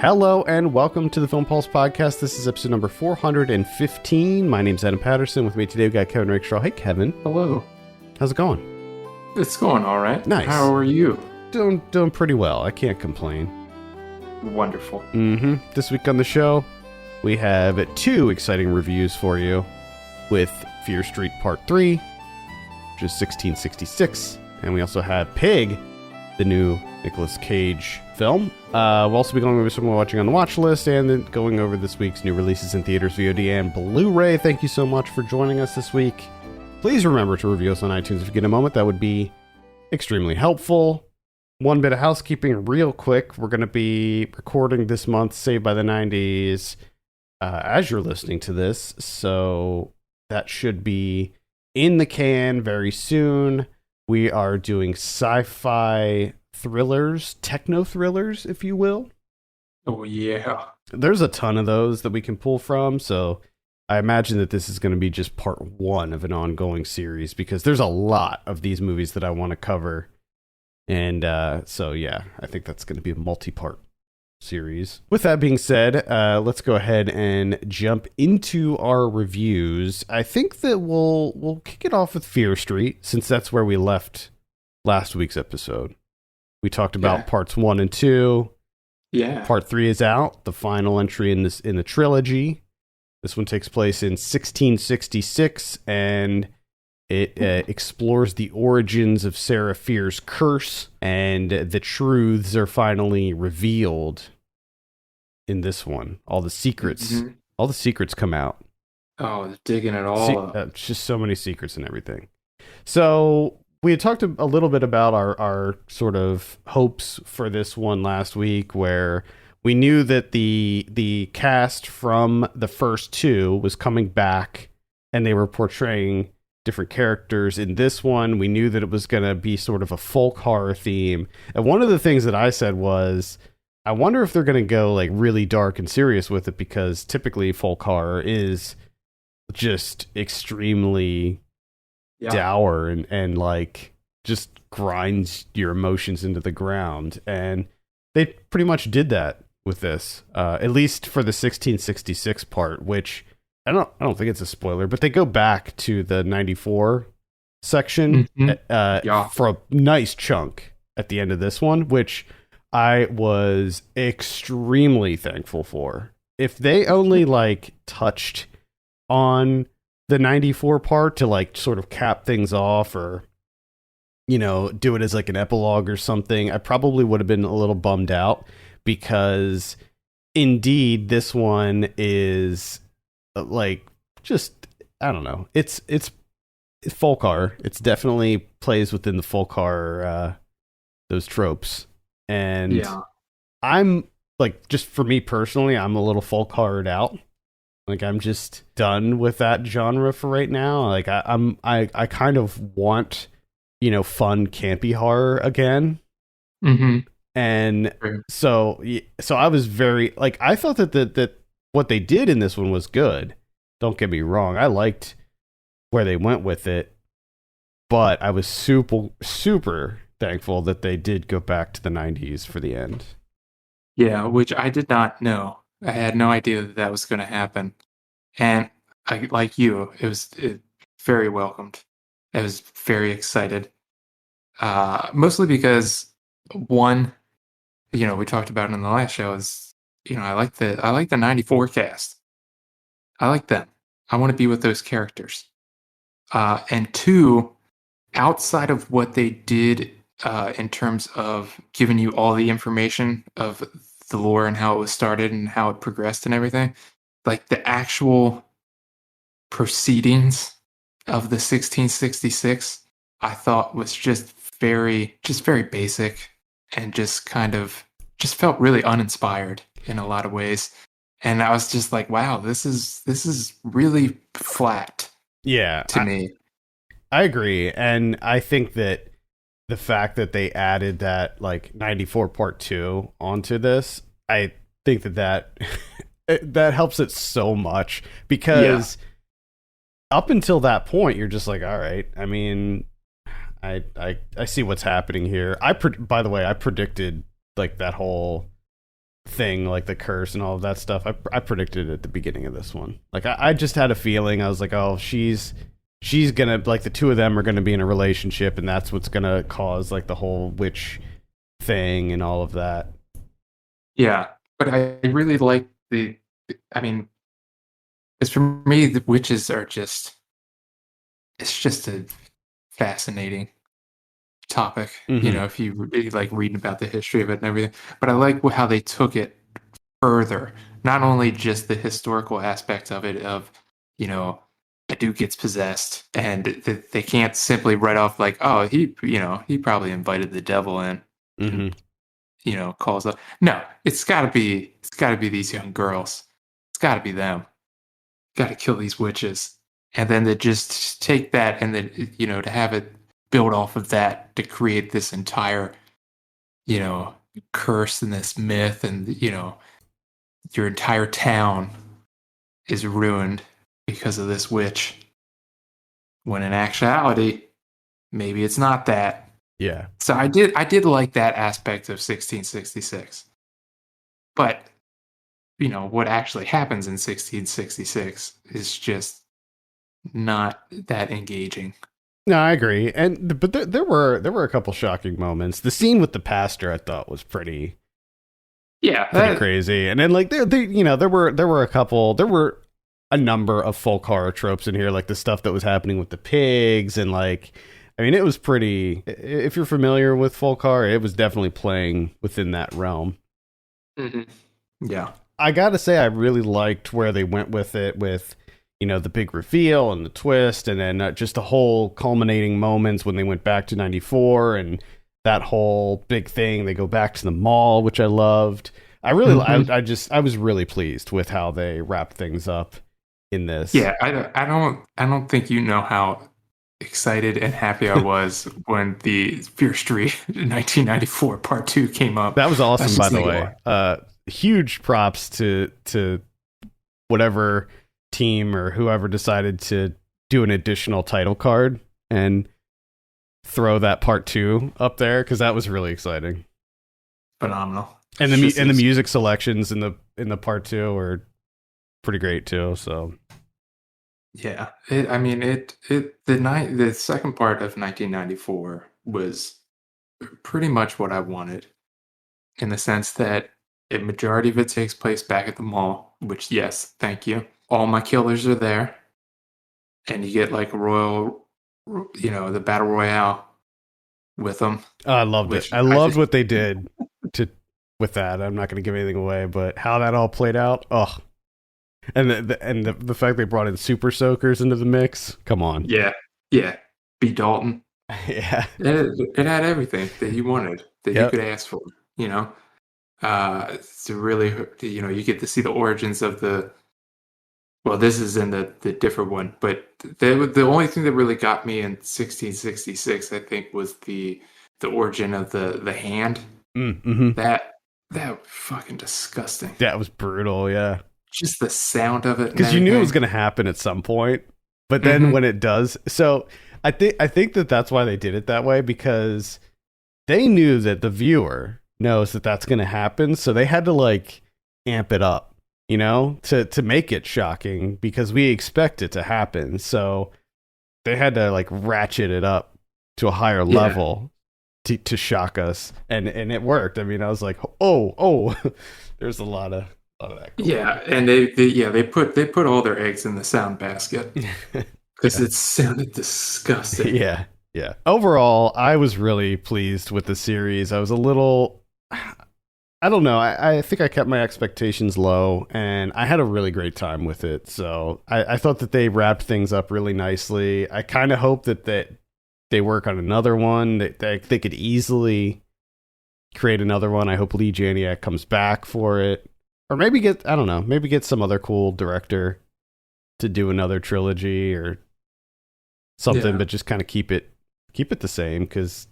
Hello and welcome to the Film Pulse Podcast. This is episode number 415. My name's Adam Patterson. With me today we've got Kevin Rakestraw. Hey, Kevin. Hello. How's it going? It's going all right. Nice. How are you? Doing pretty well. I can't complain. Wonderful. This week on the show, we have two exciting reviews for you with Fear Street Part 3, which is 1666, and we also have Pig, the new Nicolas Cage film. We'll also be going over some we're watching on the watch list and then going over this week's new releases in theaters, VOD, and Blu-ray. Thank you so much for joining us this week. Please remember to review us on iTunes if you get a moment. That would be extremely helpful. One bit of housekeeping real quick. We're going to be recording this month Saved by the 90s as you're listening to this, so that should be in the can very soon. We are doing sci-fi thrillers, techno thrillers, if you will. Oh, yeah. There's a ton of those that we can pull from, so I imagine that this is going to be just part one of an ongoing series because there's a lot of these movies that I want to cover. And so, yeah, I think that's going to be a multi-part series. With that being said, let's go ahead and jump into our reviews. I think that we'll kick it off with Fear Street, since that's where we left last week's episode. We talked about parts 1 and 2. Yeah. Part 3 is out, the final entry in the trilogy. This one takes place in 1666, and it explores the origins of Sarah Fear's curse, and the truths are finally revealed in this one. All the secrets come out. Oh, they're digging it all up. Just so many secrets and everything. So we had talked a little bit about our sort of hopes for this one last week, where we knew that the cast from the first two was coming back, and they were portraying different characters. In this one, we knew that it was going to be sort of a folk horror theme. And one of the things that I said was, I wonder if they're going to go like really dark and serious with it, because typically folk horror is just extremely dour and like just grinds your emotions into the ground. And they pretty much did that with this, at least for the 1666 part, which I don't think it's a spoiler, but they go back to the 94 section for a nice chunk at the end of this one, which I was extremely thankful for. If they only like touched on the 94 part to like sort of cap things off, or you know, do it as like an epilogue or something, I probably would have been a little bummed out, because indeed this one is like, just, I don't know, it's folk horror. It's definitely plays within the folk horror those tropes. And I'm like, just for me personally, I'm a little folk horrored out. Like, I'm just done with that genre for right now. Like, I kind of want, you know, fun campy horror again. And so I was very like, I thought that what they did in this one was good. Don't get me wrong. I liked where they went with it, but I was super thankful that they did go back to the 90s for the end. Yeah, which I did not know. I had no idea that was going to happen. And I, like you, it was very welcomed. I was very excited. Mostly because, one, you know, we talked about it in the last show, is, you know, I like the 94 cast. I like them. I want to be with those characters. And two, outside of what they did in terms of giving you all the information of the lore and how it was started and how it progressed and everything, like the actual proceedings of the 1666, I thought was just very basic, and just kind of just felt really uninspired in a lot of ways. And I was just like, wow, this is really flat. Yeah, to me. I agree. And I think that the fact that they added that like 94 part 2 onto this, I think that that helps it so much, because up until that point, you're just like, all right, I mean, I see what's happening here. By the way, I predicted like that whole thing, like the curse and all of that stuff. I predicted it at the beginning of this one. Like I just had a feeling. I was like, oh, she's gonna, like, the two of them are gonna be in a relationship, and that's what's gonna cause like the whole witch thing and all of that. Yeah, but I really like the. I mean, it's for me the witches are just. It's just a fascinating topic. You Mm-hmm. know, if you really like reading about the history of it and everything. But I like how they took it further. Not only just the historical aspect of it, of you know, a dude gets possessed, and they can't simply write off like, oh, he probably invited the devil in, and Mm-hmm. calls up. No, it's got to be these young girls. It's got to be them. Got to kill these witches, and then to just take that, and then to have it build off of that to create this entire you know curse and this myth, and your entire town is ruined because of this witch. When in actuality, maybe it's not that. Yeah. So I did like that aspect of 1666. But what actually happens in 1666 is just not that engaging. No, I agree. And but there were a couple shocking moments. The scene with the pastor I thought was Yeah, pretty crazy. And then, like, there were a number of folk horror tropes in here, like the stuff that was happening with the pigs, and, like, I mean, it was pretty. If you're familiar with folk horror, it was definitely playing within that realm. hmm yeah, I gotta say, I really liked where they went with it, with the big reveal and the twist, and then just the whole culminating moments when they went back to '94 and that whole big thing. They go back to the mall, which I loved. hmm I was really pleased with how they wrapped things up in this. yeah. I don't think you know how excited and happy I was when the Fear Street 1994 Part Two came up. That was I was awesome, by just the like, way. Huge props to whatever team or whoever decided to do an additional title card and throw that part two up there, because that was really exciting. phenomenal. And It's just the music selections in the part two are pretty great too. So yeah. The second part of 1994 was pretty much what I wanted, in the sense that a majority of it takes place back at the mall, which, yes, thank you. All my killers are there, and you get like a the battle royale with them, I loved it. which I I loved just, what they did to with that. I'm not going to give anything away, but how that all played out. Oh, and the fact they brought in super soakers into the mix. Come on. yeah, yeah, B. Dalton. Yeah. It had everything that you wanted, that you Yep. could ask for, to really, you get to see the origins of well, this is in the different one, but the only thing that really got me in 1666, I think, was the origin of the hand. Mm-hmm. That that fucking disgusting. That was brutal. Yeah. Just the sound of it and Because you knew it was everything. going to happen at some point, but then hmm when it does, so I think that that's why they did it that way, because they knew that the viewer knows that that's going to happen, so they had to, like, amp it up, to make it shocking, because we expect it to happen. So they had to, like, ratchet it up to a higher Yeah, level to shock us, and it worked. I mean, I was like, oh, there's a lot of that going yeah, and they put all their eggs in the sound basket on. because it sounded disgusting. Yeah, yeah. Overall, I was really pleased with the series. I was a little, I don't know. I think I kept my expectations low, and I had a really great time with it. So I thought that they wrapped things up really nicely. I kind of hope that they work on another one. They could easily create another one. I hope Lee Janiak comes back for it, or maybe I don't know, maybe get some other cool director to do another trilogy or something, Yeah, but just kind of keep it the same, because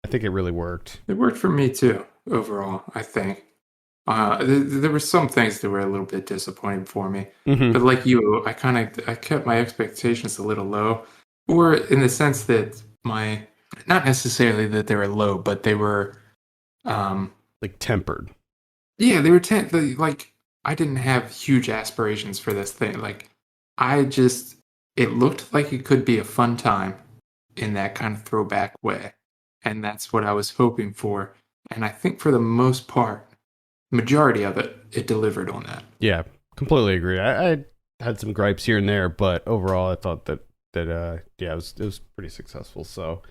I think it really worked. it worked for me too. Overall, I think there were some things that were a little bit disappointing for me, Hmm. but like you, I kept my expectations a little low, or in the sense that my not necessarily that they were low, but they were um, Like tempered. Yeah, they were like I didn't have huge aspirations for this thing. Like I just it looked like it could be a fun time in that kind of throwback way. And that's what I was hoping for. And I think for the most part, majority of it, it delivered on that. Yeah, completely agree. I had some gripes here and there, but overall, I thought that yeah, it was pretty successful. So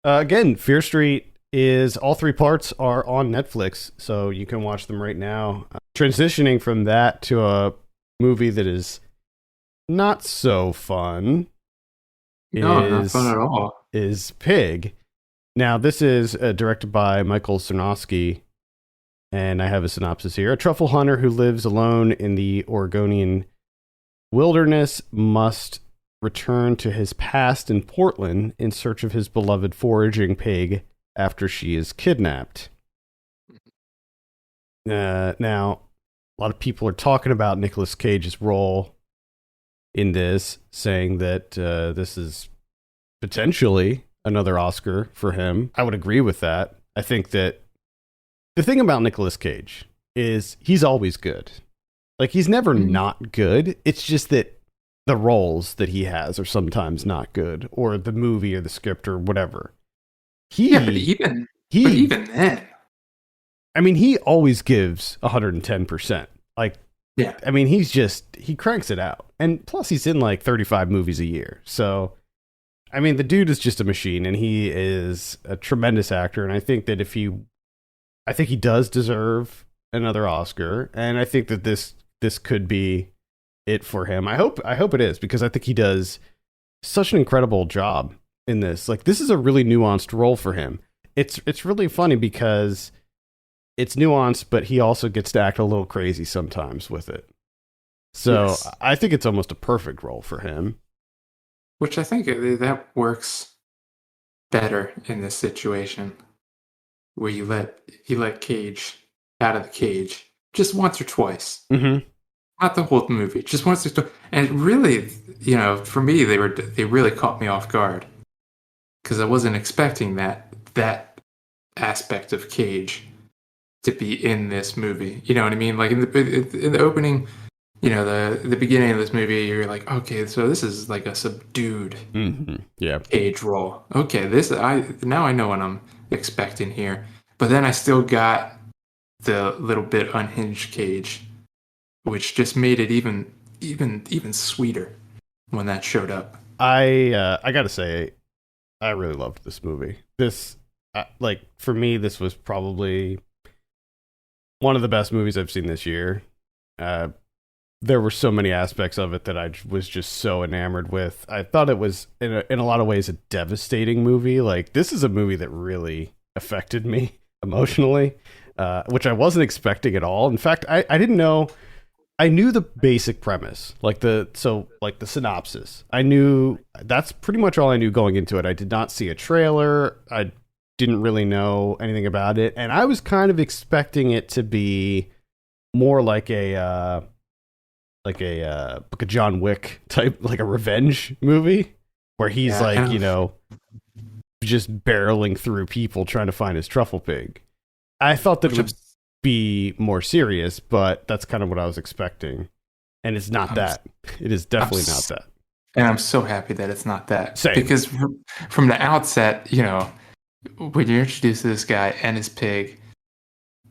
again, Fear Street is all three parts are on Netflix, so you can watch them right now. Transitioning from that to a movie that is not so fun No, not fun is at all. Pig. Now, this is directed by Michael Sarnowski, and I have a synopsis here. A truffle hunter who lives alone in the Oregonian wilderness must return to his past in Portland in search of his beloved foraging pig after she is kidnapped. Now, a lot of people are talking about Nicolas Cage's role in this, saying that this is potentially another Oscar for him. I would agree with that. I think that the thing about Nicolas Cage is he's always good. Like, he's never not good. It's just that the roles that he has are sometimes not good, or the movie or the script or whatever. Yeah, but even then, I mean, he always gives 110%. Like, yeah, I mean, he cranks it out. And plus, he's in like 35 movies a year. So, I mean, the dude is just a machine, and he is a tremendous actor. And I think that I think he does deserve another Oscar. And I think that this could be it for him. I hope it is, because I think he does such an incredible job in this. Like, this is a really nuanced role for him. It's really funny because it's nuanced, but he also gets to act a little crazy sometimes with it. So yes. I think it's almost a perfect role for him. Which I think that works better in this situation, where you let Cage out of the cage just once or twice. Mm-hmm. Not the whole movie, just once or twice. And really, for me, they really caught me off guard, because I wasn't expecting that aspect of Cage to be in this movie. You know what I mean? Like in the opening, the beginning of this movie, you're like, okay, so this is like a subdued Yeah. Cage role. Okay, now I know what I'm expecting here. But then I still got the little bit unhinged Cage, which just made it even sweeter when that showed up. I gotta say, I really loved this movie. This, like, for me, this was probably one of the best movies I've seen this year. There were so many aspects of it that I was just so enamored with. I thought it was, in a lot of ways, a devastating movie. Like, this is a movie that really affected me emotionally, which I wasn't expecting at all. In fact, I didn't know. I knew the basic premise, like the synopsis. I knew that's pretty much all I knew going into it. I did not see a trailer. I didn't really know anything about it, and I was kind of expecting it to be more like a John Wick type, like a revenge movie, where he's just barreling through people trying to find his truffle pig. I thought that it would be more serious, but that's kind of what I was expecting, and it's not that. It is definitely not that. And I'm so happy that it's not that. Same. Because from the outset, when you're introduced to this guy and his pig,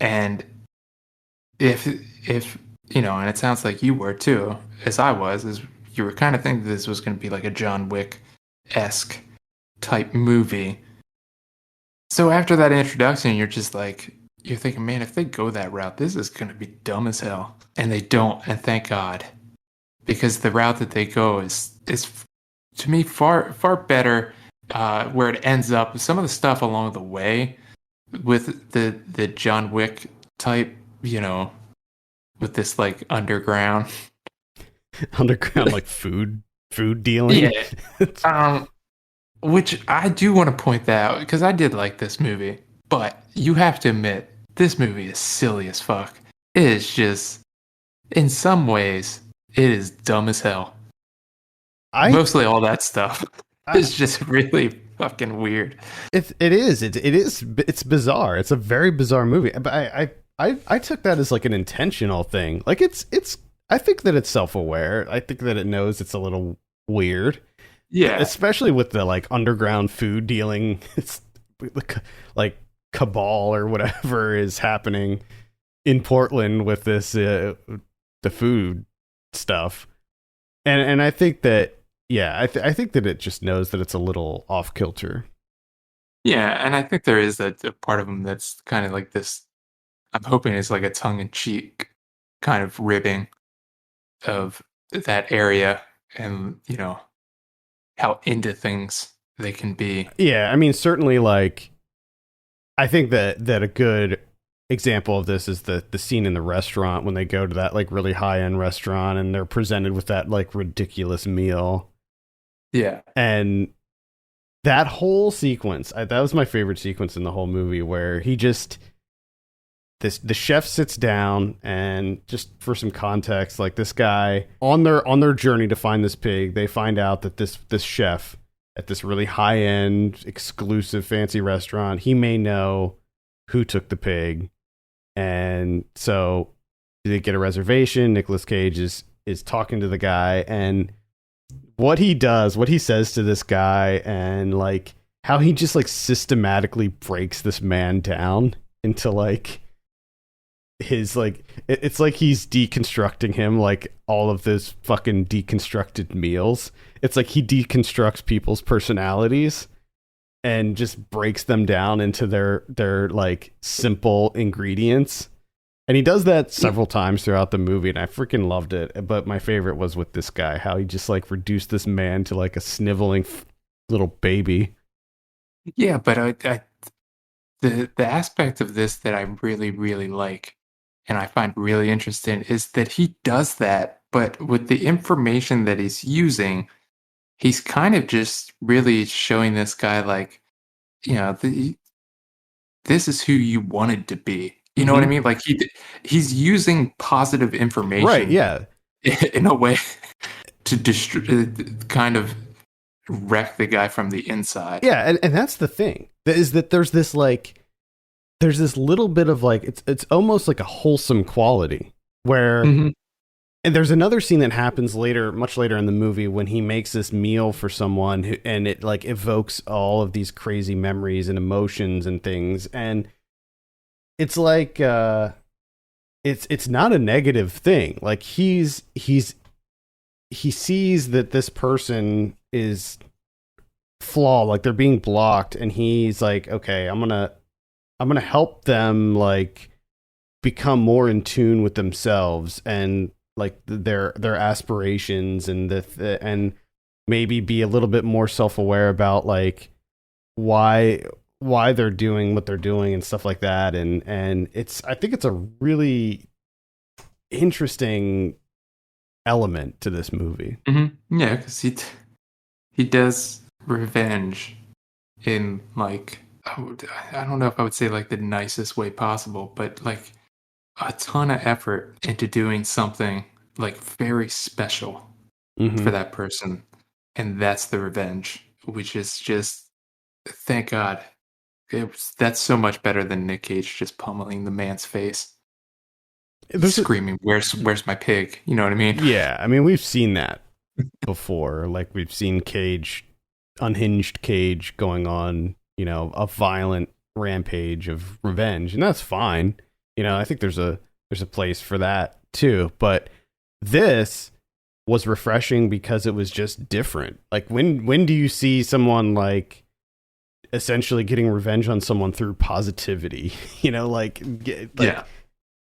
and if and it sounds like you were too, as I was, is you were kind of thinking this was going to be like a John Wick-esque type movie. So after that introduction, you're thinking, man, if they go that route, this is going to be dumb as hell. And they don't, and thank God. Because the route that they go is to me far better. Where it ends up, some of the stuff along the way with the John Wick type, with this like underground like food dealing. Yeah. Which I do want to point that out, because I did like this movie, but you have to admit this movie is silly as fuck. It is just, in some ways, it is dumb as hell. Mostly all that stuff. It's just really fucking weird. It's bizarre. It's a very bizarre movie. But I took that as like an intentional thing. Like it's I think that it's self-aware. I think that it knows it's a little weird, Yeah, especially with the like underground food dealing, it's like cabal or whatever is happening in Portland with this the food stuff. And I think that yeah, I think that it just knows that it's a little off kilter. yeah, and I think there is a part of him that's kind of like this. I'm hoping it's like a tongue-in-cheek kind of ribbing of that area, and how into things they can be. Yeah, I mean certainly like I think that a good example of this is the scene in the restaurant when they go to that like really high end restaurant and they're presented with that like ridiculous meal. Yeah, And that whole sequence, that was my favorite sequence in the whole movie, where he just the chef sits down, and just for some context, like this guy on their journey to find this pig, they find out that this chef at this really high end exclusive fancy restaurant, he may know who took the pig. And so they get a reservation. Nicolas Cage is talking to the guy, and what he does, what he says to this guy, and like how he just like systematically breaks this man down into like his like it's like he's deconstructing him like all of those fucking deconstructed meals. It's like he deconstructs people's personalities and just breaks them down into their like simple ingredients. And he does that several times throughout the movie, and I freaking loved it. But my favorite was with this guy, how he just like reduced this man to like a sniveling little baby. yeah, but the aspect of this that I really really like, and I find really interesting, is that he does that, but with the information that he's using, he's kind of just really showing this guy like, the this is who you wanted to be. You know what I Mm-hmm. mean? Like he's using positive Right? information Yeah, in a way to kind of wreck the guy from the inside. yeah, and that's the thing is that there's this little bit of like it's almost like a wholesome quality where. Hmm. And there's another scene that happens later, much later in the movie, when he makes this meal for someone who, and it like evokes all of these crazy memories and emotions and things. And it's like it's not a negative thing. Like he sees that this person is flawed, like they're being blocked, and he's like, okay, I'm gonna help them like become more in tune with themselves and like their aspirations and and maybe be a little bit more self-aware about like why they're doing what they're doing and stuff like that. And it's I think it's a really interesting element to this movie. Hmm. Yeah, because he does revenge in like, I don't know if I would say like the nicest way possible, but like a ton of effort into doing something like very special Mm-hmm. for that person, and that's the revenge, which is just, thank God. That's so much better than Nick Cage just pummeling the man's face, There's a, screaming, "Where's my pig?" You know what I mean? yeah, I mean we've seen that before. Like we've seen Cage, unhinged Cage, going on, a violent rampage of revenge, and that's fine. I think there's a place for that too. But this was refreshing because it was just different. Like when do you see someone like essentially getting revenge on someone through positivity? Like Yeah,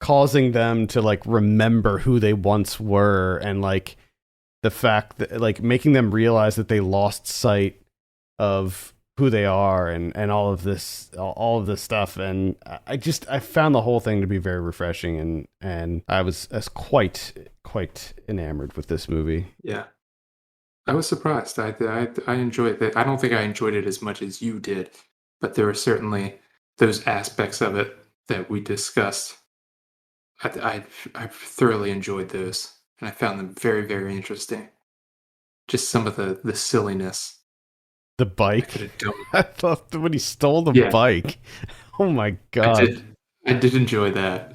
causing them to like remember who they once were, and like the fact that like making them realize that they lost sight of who they are, and all of this stuff. And I found the whole thing to be very refreshing, and I was quite enamored with this movie. yeah. I was surprised. I enjoyed it. I don't think I enjoyed it as much as you did, but there were certainly those aspects of it that we discussed. I thoroughly enjoyed those, and I found them very, very interesting. Just some of the silliness The I could bike. have done. I thought when he stole the Yeah, bike. Oh my I god. did. I did enjoy that.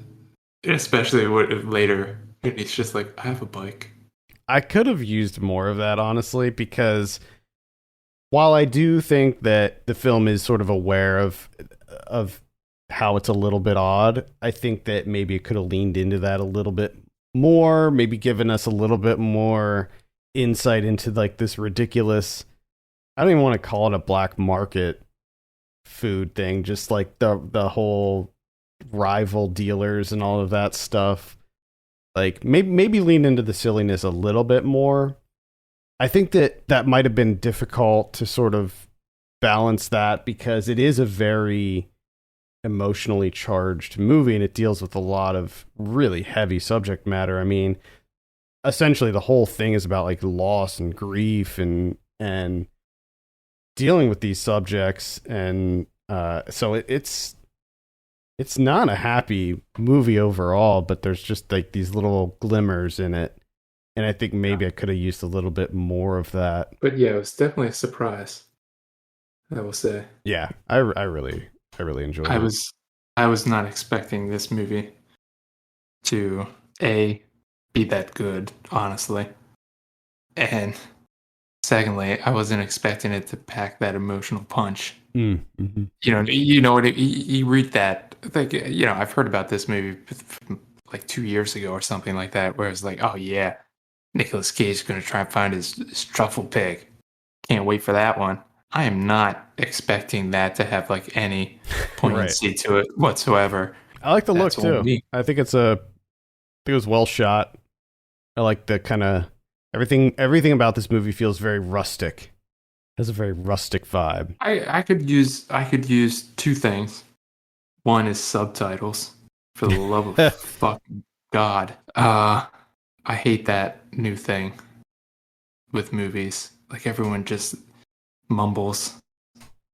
Especially later, and he's just like, I have a bike. I could have used more of that, honestly, because while I do think that the film is sort of aware of how it's a little bit odd, I think that maybe it could have leaned into that a little bit more, maybe given us a little bit more insight into like this ridiculous, I don't even want to call it a black market food thing, just like the whole rival dealers and all of that stuff. Like maybe lean into the silliness a little bit more. I think that might have been difficult to sort of balance that because it is a very emotionally charged movie and it deals with a lot of really heavy subject matter. I mean, essentially the whole thing is about like loss and grief and dealing with these subjects, and so it's not a happy movie overall, but there's just like these little glimmers in it, and I think maybe I could have used a little bit more of that. But yeah, it was definitely a surprise, I will say. Yeah, I really enjoyed I it. was I was not expecting this movie to A, be that good, honestly. And secondly, I wasn't expecting it to pack that emotional punch. Mm-hmm. You know what? You read that, like, I've heard about this movie from like 2 years ago or something like that, where it's like, oh yeah, Nicolas Cage is going to try and find his truffle pig. Can't wait for that one. I am not expecting that to have like any poignancy to it whatsoever. I like the That's look all too. me. I think it was well shot. I like the kind of everything about this movie feels very rustic. It has a very rustic vibe. I could use two things. One is subtitles. For the love of fucking God. I hate that new thing with movies. Like everyone just mumbles,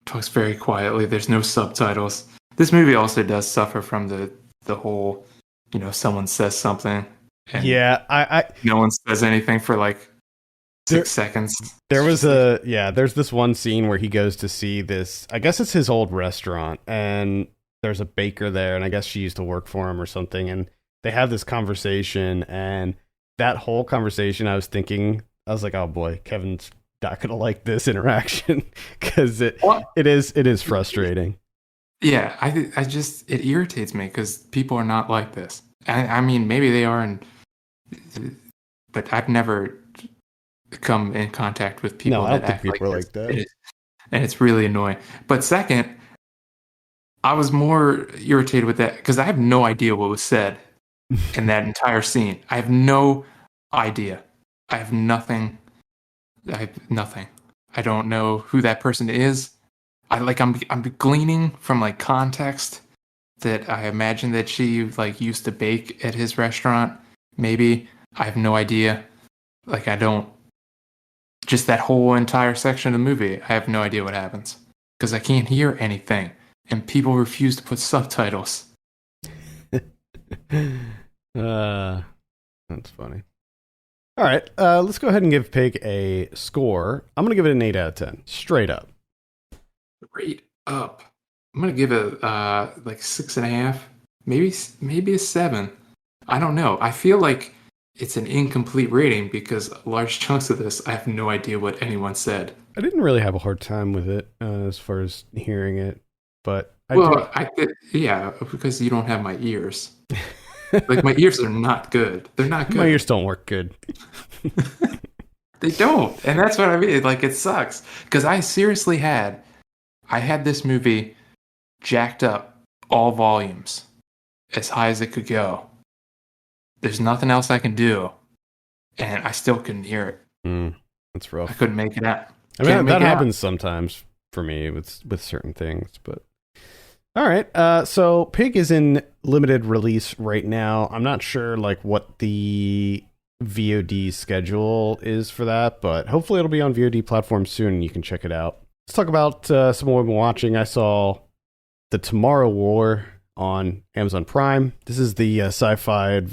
talks very quietly. There's no subtitles. This movie also does suffer from the whole, someone says something and Yeah, I no one says anything for like There- 6 seconds. there's this one scene where he goes to see this, I guess it's his old restaurant, and there's a baker there, and I guess she used to work for him or something, and they have this conversation, and that whole conversation I was like, oh boy, Kevin's not gonna like this interaction because it is frustrating. Yeah, I just it irritates me because people are not like this. I mean, maybe they are, but I've never come in contact with people No, I don't that think act people are this. like that. And it's really annoying. But second, I was more irritated with that because I have no idea what was said in that entire scene. I have no idea. I have nothing. I have nothing. I don't know who that person is. I'm gleaning from like context that I imagine that she like used to bake at his restaurant. Maybe I have no idea. Like I don't. Just that whole entire section of the movie, I have no idea what happens because I can't hear anything, and people refuse to put subtitles. That's funny. All right, let's go ahead and give Pig a score. I'm gonna give it an 8 out of 10, straight up. Straight up, I'm gonna give it like 6.5, maybe a 7. I don't know. I feel like it's an incomplete rating because large chunks of this I have no idea what anyone said. I didn't really have a hard time with it as far as hearing it, but yeah, because you don't have my ears. Like my ears are not good. They're not good. My ears don't work good. They don't, and that's what I mean. Like it sucks because I had this movie jacked up all volumes as high as it could go. There's nothing else I can do, and I still couldn't hear it. That's rough. I couldn't make it out. I mean, that happens sometimes for me with certain things, but all right. So Pig is in limited release right now. I'm not sure like what the VOD schedule is for that, but hopefully it'll be on VOD platforms soon and you can check it out. Let's talk about some of what I've been watching. I saw The Tomorrow War on Amazon Prime. This is the sci-fi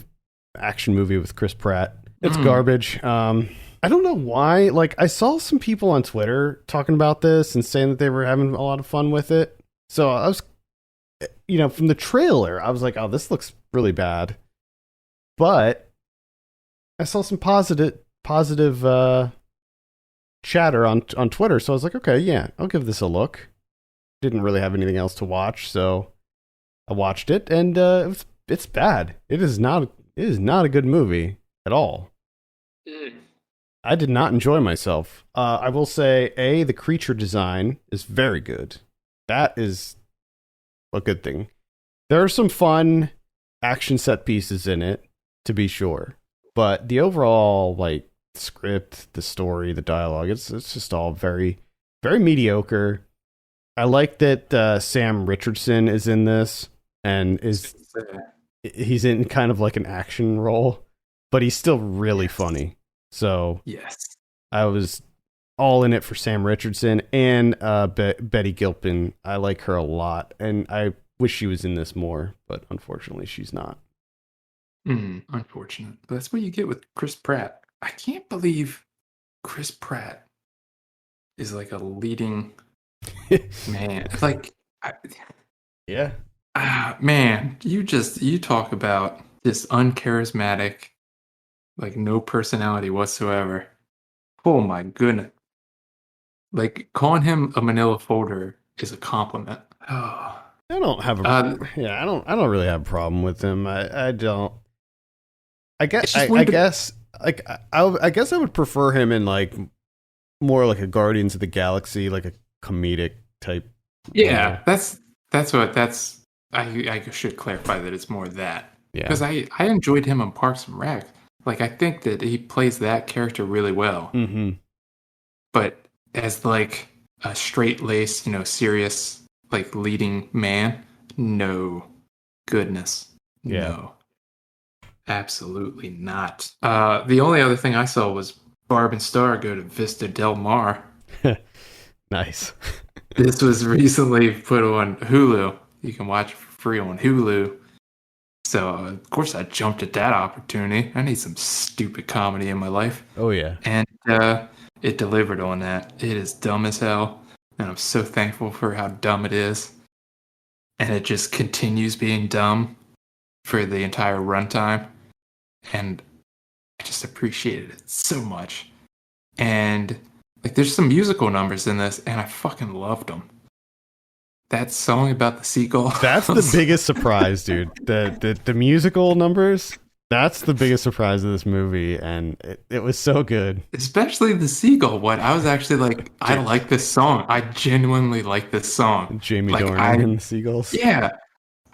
action movie with Chris Pratt. It's garbage. I don't know why. Like, I saw some people on Twitter talking about this and saying that they were having a lot of fun with it. So I was, from the trailer, I was like, oh, this looks really bad. But I saw some positive chatter on Twitter, so I was like, okay, yeah, I'll give this a look. Didn't really have anything else to watch, so I watched it, and it's bad. It is not a good movie at all. Mm. I did not enjoy myself. I will say, the creature design is very good. That is a good thing. There are some fun action set pieces in it, to be sure, but the overall like script, the story, the dialogue, it's just all very very mediocre. I like that Sam Richardson is in this and is he's in kind of like an action role, but he's still really Yes. funny. So Yes. I was all in it for Sam Richardson and Betty Gilpin. I like her a lot, and I wish she was in this more, but unfortunately, she's not. Unfortunate. But that's what you get with Chris Pratt. I can't believe Chris Pratt is like a leading man. Like, I, Yeah, man, you talk about this uncharismatic, like no personality whatsoever. Oh my goodness. Like calling him a manila folder is a compliment. Oh. I don't have a Uh, yeah. I don't really have a problem with him. I don't. I guess it's just I weird. guess like I guess I would prefer him in like more like a Guardians of the Galaxy, like a comedic type Yeah, role. that's. I should clarify that it's more that Yeah. because I enjoyed him on Parks and Rec. Like I think that he plays that character really well. Mm-hmm. But as like a straight laced, serious like leading man, no, goodness, Yeah. no, absolutely not. The only other thing I saw was Barb and Star go to Vista Del Mar. Nice. This was recently put on Hulu. You can watch it for free on Hulu. So, of course, I jumped at that opportunity. I need some stupid comedy in my life. Oh yeah. And it delivered on that. It is dumb as hell. And I'm so thankful for how dumb it is. And it just continues being dumb for the entire runtime. And I just appreciated it so much. And like, there's some musical numbers in this, and I fucking loved them. That song about the That's the seagulls. biggest surprise, dude. The musical numbers. That's the biggest surprise of this movie, and it was so good. Especially the seagull one. I was actually like, I Ja- like this song. I genuinely like this song. Jamie Like Dornan and the Seagulls. yeah,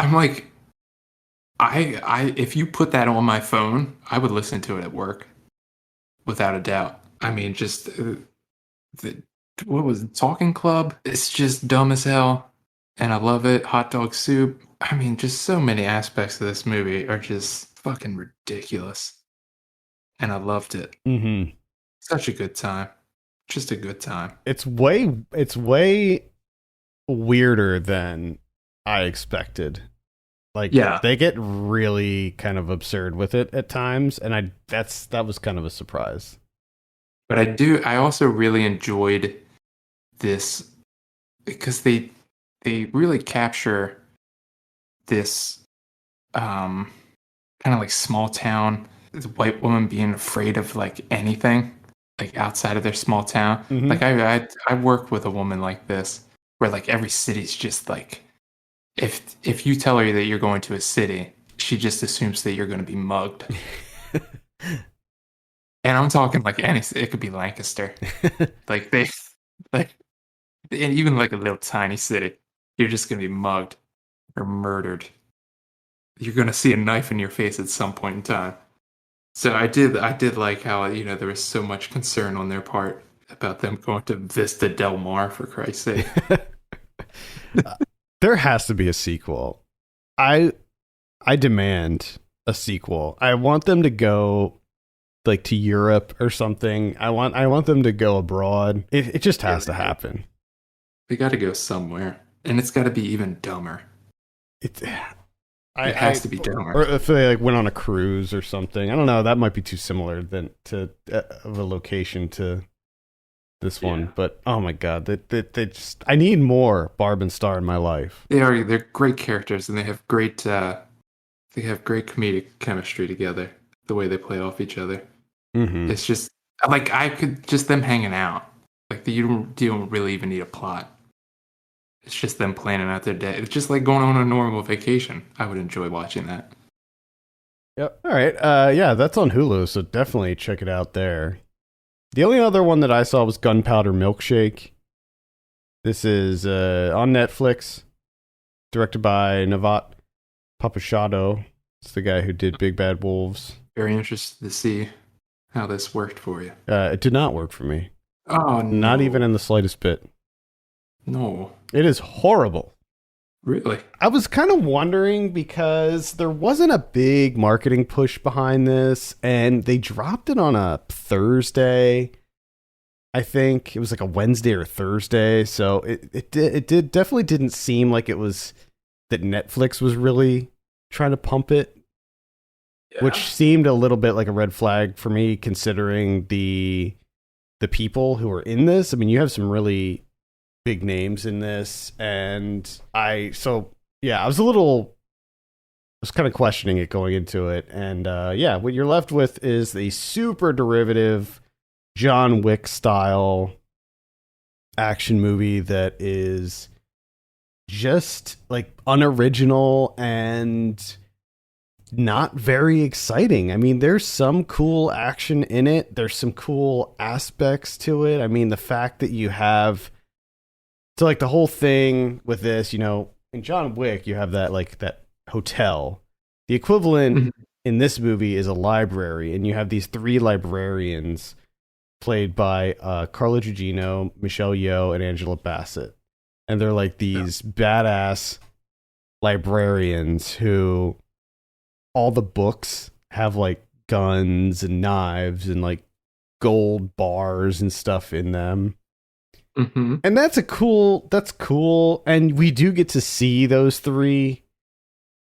I'm like, if you put that on my phone, I would listen to it at work without a doubt. I mean, just the what was it, Talking Club? It's just dumb as hell, and I love it. Hot Dog Soup. I mean, just so many aspects of this movie are just fucking ridiculous, and I loved it. Mm-hmm. Such a good time. Just a good time. It's way weirder than I expected. Like Yeah, they get really kind of absurd with it at times, and that was kind of a surprise. but I also really enjoyed this because they really capture this um kind of like small town, this white woman being afraid of like anything like outside of their small town. Mm-hmm. Like I worked with a woman like this where like every city's just like if you tell her that you're going to a city, she just assumes that you're going to be mugged. And I'm talking like any, it could be Lancaster. Like they like and even like a little tiny city, you're just going to be mugged or murdered. You're going to see a knife in your face at some point in time. So I did like how there was so much concern on their part about them going to Vista Del Mar for Christ's sake. There has to be a sequel. I I demand a sequel. I want them to go like to Europe or something. I want them to go abroad. It just Yeah, has to happen. they got to go somewhere, and it's got to be even dumber. It It I has to be dumber. or if they like went on a cruise or something. I don't know. That might be too similar than to of a location to this Yeah, one. But oh my god, they just I need more Barb and Star in my life. they're great characters, and they have great They have great comedic chemistry together. The way they play off each other. Mm-hmm. It's just like I could just them hanging out. Like you don't really even need a plot. It's just them planning out their day. It's just like going on a normal vacation. I would enjoy watching that. Yep. All right. Yeah, that's on Hulu, so definitely check it out there. The only other one that I saw was Gunpowder Milkshake. This is on Netflix, directed by Navat Papachado. It's the guy who did Big Bad Wolves. Very interested to see how this worked for you. It did not work for me. Oh, no. Not even in the slightest bit. No. It is horrible. Really? I was kind of wondering because there wasn't a big marketing push behind this, and they dropped it on a Thursday. I think it was like a Wednesday or Thursday, so it definitely didn't seem like it was that Netflix was really trying to pump it, which seemed a little bit like a red flag for me, considering the people who are in this. I mean, you have some really big names in this, and I was kind of questioning it going into it, and what you're left with is the super derivative John Wick style action movie that is just like unoriginal and not very exciting. I mean, there's some cool action in it. There's some cool aspects to it. I mean, the fact that you have like the whole thing with this, in John Wick, you have that hotel. The equivalent in this movie is a library, and you have these three librarians played by Carla Gugino, Michelle Yeoh, and Angela Bassett. And they're like these badass librarians who all the books have like guns and knives and like gold bars and stuff in them. Mm-hmm. And that's cool. And we do get to see those three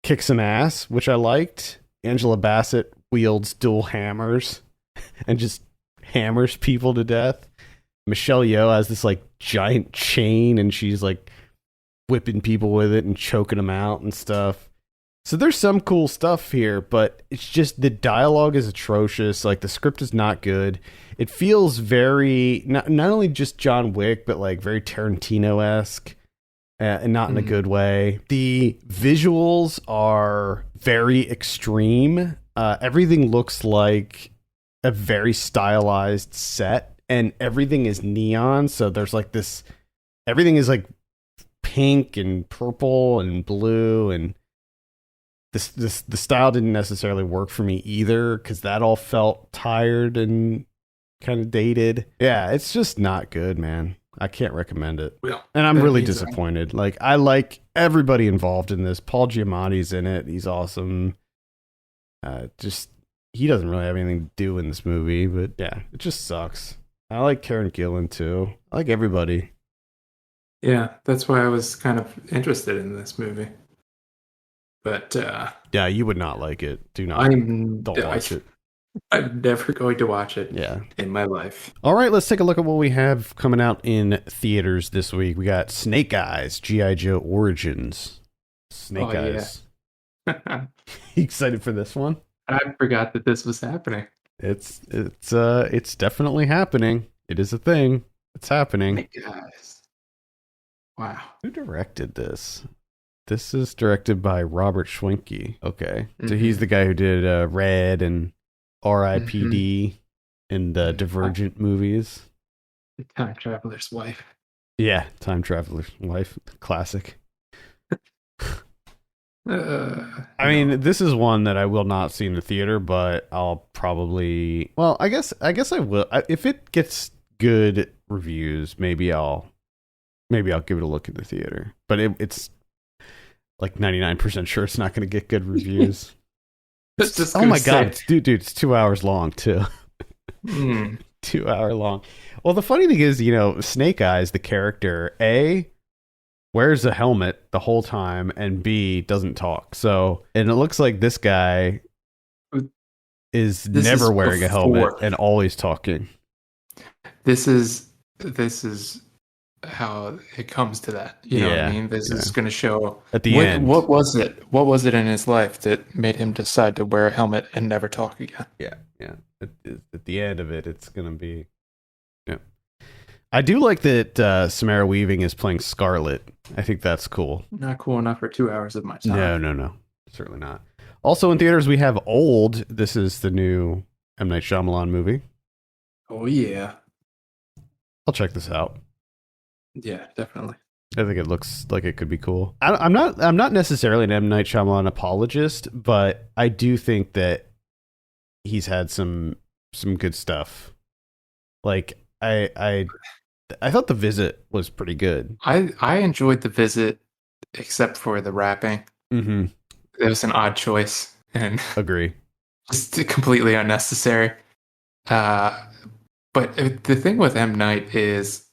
kick some ass, which I liked. Angela Bassett wields dual hammers and just hammers people to death. Michelle Yeoh has this like giant chain, and she's like whipping people with it and choking them out and stuff. So there's some cool stuff here, but it's just the dialogue is atrocious. Like the script is not good. It feels very not only just John Wick, but like very Tarantino-esque, and not in a good way. The visuals are very extreme. Everything looks like a very stylized set, and everything is neon. So there's like this, everything is like pink and purple and blue, and the style didn't necessarily work for me either, because that all felt tired and kind of dated. Yeah, it's just not good, man. I can't recommend it. Well, and I'm really disappointed. Like, I like everybody involved in this. Paul Giamatti's in it. He's awesome. He doesn't really have anything to do in this movie, but yeah, it just sucks. I like Karen Gillan too. I like everybody. Yeah, that's why I was kind of interested in this movie. But yeah, you would not like it. Don't watch it. I'm never going to watch it. Yeah. In my life. All right, let's take a look at what we have coming out in theaters this week. We got Snake Eyes, G.I. Joe Origins. Snake Eyes. Yeah. You excited for this one? I forgot that this was happening. It's definitely happening. It is a thing. It's happening. Snake Eyes. Wow. Who directed this? This is directed by Robert Schwenke. Okay. So he's the guy who did Red and R.I.P.D. and the Divergent movies. The Time Traveler's Wife. Yeah, Time Traveler's Wife. Classic. I mean, this is one that I will not see in the theater, but I'll probably... Well, I guess I will. If it gets good reviews, maybe I'll give it a look in the theater. But it's like 99% sure it's not going to get good reviews. Oh my god, dude, it's 2 hours long too. 2 hour long. Well, the funny thing is, Snake Eyes, the character, A, wears a helmet the whole time, and B, doesn't talk. So, and it looks like this guy is never wearing a helmet and always talking. This is how it comes to that. You know what I Yeah, mean? This yeah. is going to show At the end. what was it? What was it in his life that made him decide to wear a helmet and never talk again? Yeah, yeah. At the end of it, it's gonna be. Yeah. I do like that Samara Weaving is playing Scarlet. I think that's cool. Not cool enough for 2 hours of my time. No, no, no, certainly not. Also in theaters, we have Old. This is the new M Night Shyamalan movie. Oh yeah, I'll check this out. yeah, definitely. I think it looks like it could be cool. I'm not. I'm not necessarily an M Night Shyamalan apologist, but I do think that he's had some good stuff. Like I thought The Visit was pretty good. I enjoyed The Visit, except for the rapping. Mm-hmm. It was an odd choice and Agree. just completely unnecessary. Uh, but the thing with M Night is,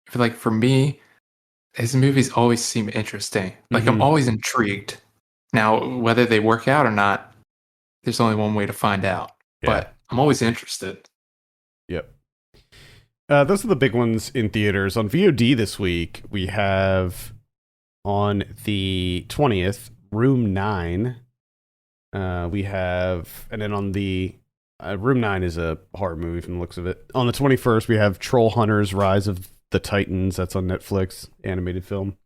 I feel like for me, his movies always seem interesting. Like I'm Mm-hmm. always intrigued. Now, whether they work out or not, there's only one way to find out. Yeah. But I'm always interested. Yep. Those are the big ones in theaters. On VOD this week, we have on the 20th, Room 9. We have, and then on the Room 9 is a horror movie from the looks of it. On the 21st, we have Troll Hunters Rise of the Titans. That's on Netflix, animated film.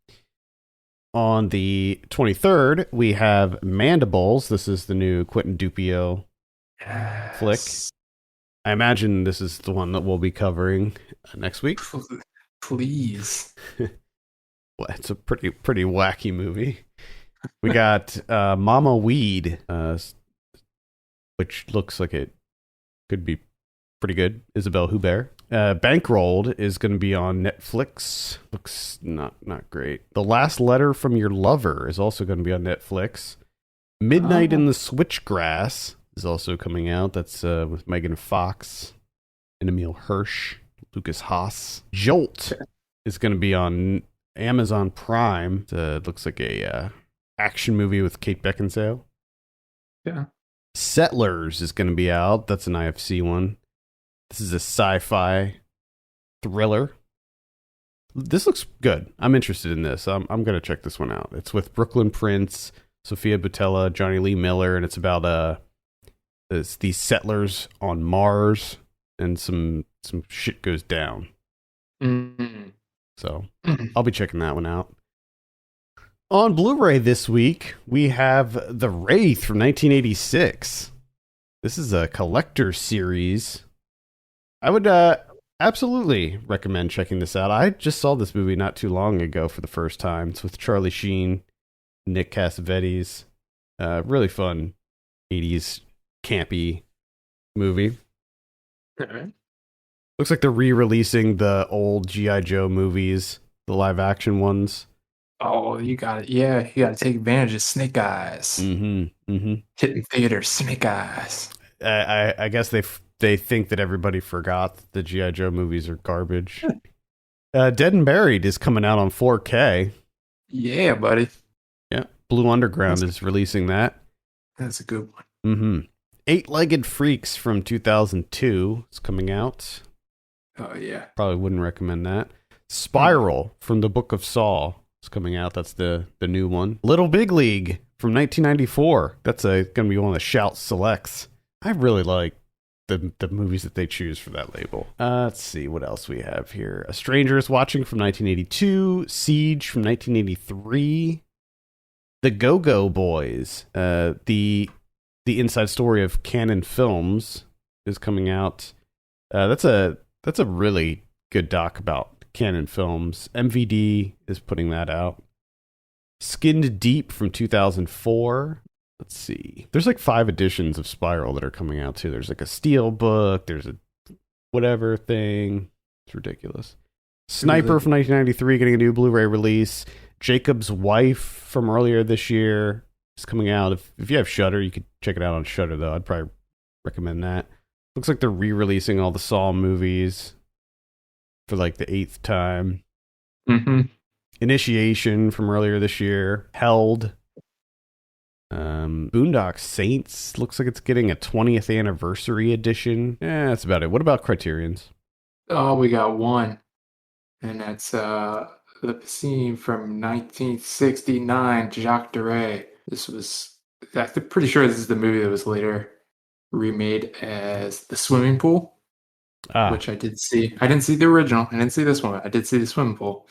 On the 23rd, we have Mandibles. This is the new Quentin Dupieux flick. Yes. I imagine this is the one that we'll be covering next week. Please. Well, it's a pretty wacky movie. We got Mama Weed, which looks like it could be pretty good. Isabelle Huppert. Bankrolled is going to be on Netflix. Looks not great. The Last Letter from Your Lover is also going to be on Netflix. Midnight in the Switchgrass is also coming out. That's with Megan Fox and Emil Hirsch, Lucas Haas. Jolt is going to be on Amazon Prime. It looks like a action movie with Kate Beckinsale. Yeah. Settlers is going to be out. That's an IFC one. This is a sci-fi thriller. This looks good. I'm interested in this. I'm going to check this one out. It's with Brooklyn Prince, Sophia Boutella, Johnny Lee Miller, and it's about it's these settlers on Mars, and some shit goes down. Mm-hmm. So I'll be checking that one out. On Blu-ray this week, we have The Wraith from 1986. This is a collector series. I would absolutely recommend checking this out. I just saw this movie not too long ago for the first time. It's with Charlie Sheen, Nick Cassavetes. Really fun 80s campy movie. All right. Looks like they're re-releasing the old G.I. Joe movies, the live action ones. Oh, you got it. Yeah, you got to take advantage of Snake Eyes. Mm-hmm. Mm-hmm. Hitting theater, Snake Eyes. I guess they think that everybody forgot that the G.I. Joe movies are garbage. Dead and Buried is coming out on 4K. Yeah, buddy. Yeah. Blue Underground is releasing that. That's a good one. Mm-hmm. Eight-Legged Freaks from 2002 is coming out. Oh, yeah. Probably wouldn't recommend that. Spiral from the Book of Saw is coming out. That's the new one. Little Big League from 1994. That's going to be one of the Shout Selects. I really like the movies that they choose for that label. Let's see what else we have here. A Stranger is Watching from 1982. Siege from 1983. The Go-Go Boys. The inside story of Canon Films is coming out. That's a really good doc about Canon Films. MVD is putting that out. Skinned Deep from 2004. Let's see. There's like 5 editions of Spiral that are coming out too. There's like a steel book. There's a whatever thing. It's ridiculous. Sniper from 1993 getting a new Blu-ray release. Jacob's Wife from earlier this year is coming out. If you have Shudder, you could check it out on Shudder though. I'd probably recommend that. Looks like they're re-releasing all the Saw movies for like the 8th time. Mm-hmm. Initiation from earlier this year. Held. Boondock Saints looks like it's getting a 20th anniversary edition. That's about it. What about Criterion's? Oh, we got one. and that's the scene from 1969, Jacques Deray. This was, I'm pretty sure this is the movie that was later remade as The Swimming Pool, which I did see. I didn't see the original. I didn't see this one. I did see The Swimming Pool.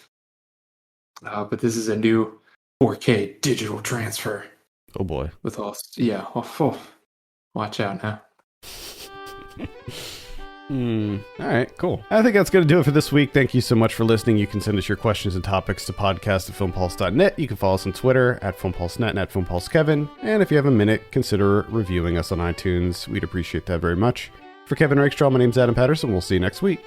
But this is a new 4K digital transfer. Oh boy. With all, yeah. Watch out now. All right, cool. I think that's going to do it for this week. Thank you so much for listening. You can send us your questions and topics to podcast@filmpulse.net. You can follow us on Twitter @filmpulsenet and @filmpulsekevin. And if you have a minute, consider reviewing us on iTunes. We'd appreciate that very much. For Kevin Rakestraw, my name's Adam Patterson. We'll see you next week.